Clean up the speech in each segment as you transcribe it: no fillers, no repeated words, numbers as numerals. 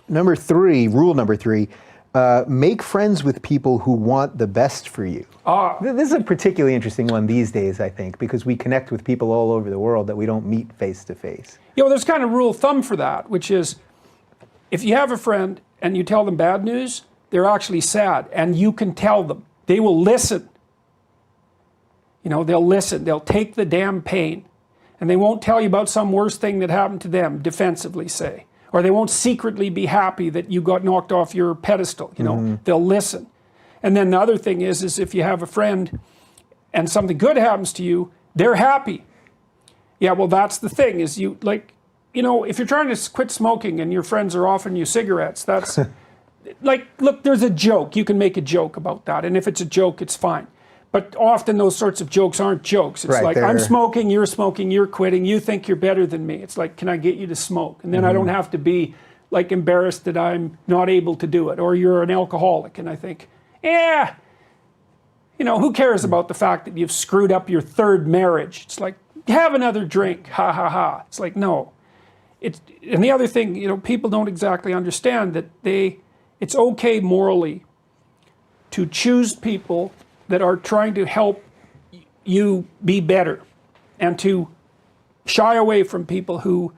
Rule number three, make friends with people who want the best for you. This is a particularly interesting one these days, I think, because we connect with people all over the world that we don't meet face to face. There's kind of rule of thumb for that, which is if you have a friend and you tell them bad news, they're actually sad, and you can tell them. They will listen. They'll listen. They'll take the damn pain. And they won't tell you about some worse thing that happened to them, defensively, say. Or they won't secretly be happy that you got knocked off your pedestal. They'll listen. And then the other thing is if you have a friend and something good happens to you, they're happy. Yeah, well, that's the thing, is if you're trying to quit smoking and your friends are offering you cigarettes, that's look, there's a joke. You can make a joke about that. And if it's a joke, it's fine. But often those sorts of jokes aren't jokes. It's like, I'm smoking, you're quitting, you think you're better than me. It's like, can I get you to smoke? And then I don't have to be like embarrassed that I'm not able to do it. Or you're an alcoholic, and I think, who cares about the fact that you've screwed up your third marriage? It's like, have another drink, ha ha ha. It's like, no. And the other thing, people don't exactly understand that it's okay morally to choose people that are trying to help you be better, and to shy away from people who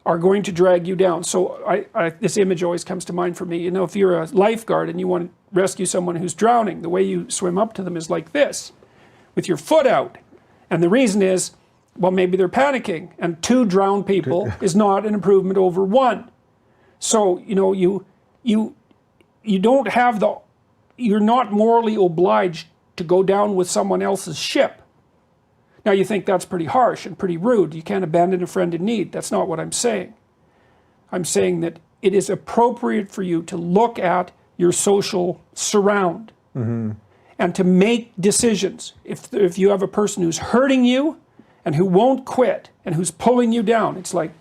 are going to drag you down. So this image always comes to mind for me. If you're a lifeguard and you want to rescue someone who's drowning, the way you swim up to them is like this, with your foot out. And the reason is, well, maybe they're panicking, and 2 drowned people is not an improvement over 1. So, you're not morally obliged to go down with someone else's ship. Now you think that's pretty harsh and pretty rude. You can't abandon a friend in need. That's not what I'm saying. I'm saying that it is appropriate for you to look at your social surround and to make decisions. If you have a person who's hurting you and who won't quit and who's pulling you down, it's like,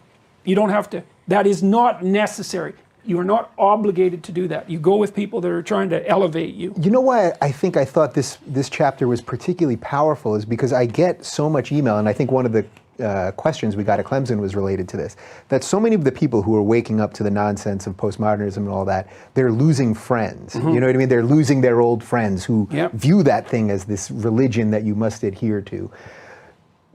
you don't have to, that is not necessary. You are not obligated to do that. You go with people that are trying to elevate you. You know why I thought this chapter was particularly powerful is because I get so much email, and I think one of the questions we got at Clemson was related to this, that so many of the people who are waking up to the nonsense of postmodernism and all that, they're losing friends. You know what I mean? They're losing their old friends who view that thing as this religion that you must adhere to.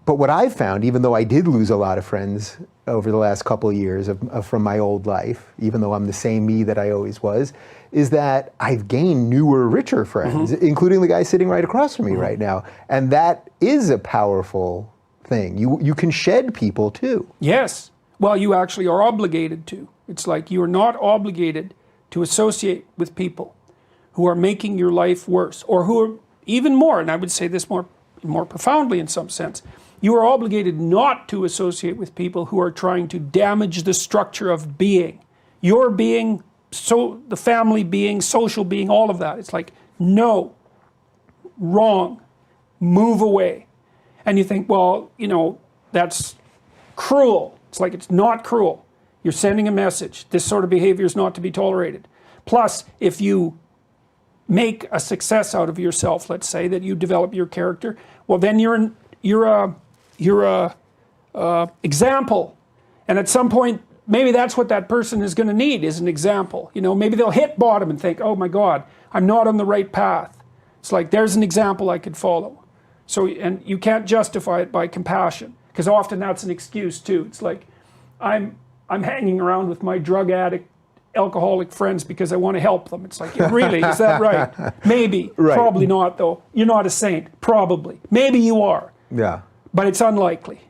But what I've found, even though I did lose a lot of friends over the last couple of years from my old life, even though I'm the same me that I always was, is that I've gained newer, richer friends, including the guy sitting right across from me right now. And that is a powerful thing. You can shed people too. Yes. Well, you actually are obligated to. It's like you are not obligated to associate with people who are making your life worse, or who are even more, and I would say this more profoundly in some sense, you are obligated not to associate with people who are trying to damage the structure of being. Your being, the family being, social being, all of that. It's like, no, wrong, move away. And you think, well, that's cruel. It's like, it's not cruel. You're sending a message. This sort of behavior is not to be tolerated. Plus, if you make a success out of yourself, let's say, that you develop your character, well, then you're a example, and at some point maybe that's what that person is going to need, is an example. Maybe they'll hit bottom and think, oh my God, I'm not on the right path. It's like, there's an example I could follow. So, and you can't justify it by compassion, because often that's an excuse too. It's like, I'm hanging around with my drug addict, alcoholic friends because I want to help them. It's like, really, is that right? Maybe, probably not though. You're not a saint, probably. Maybe you are. Yeah. But it's unlikely.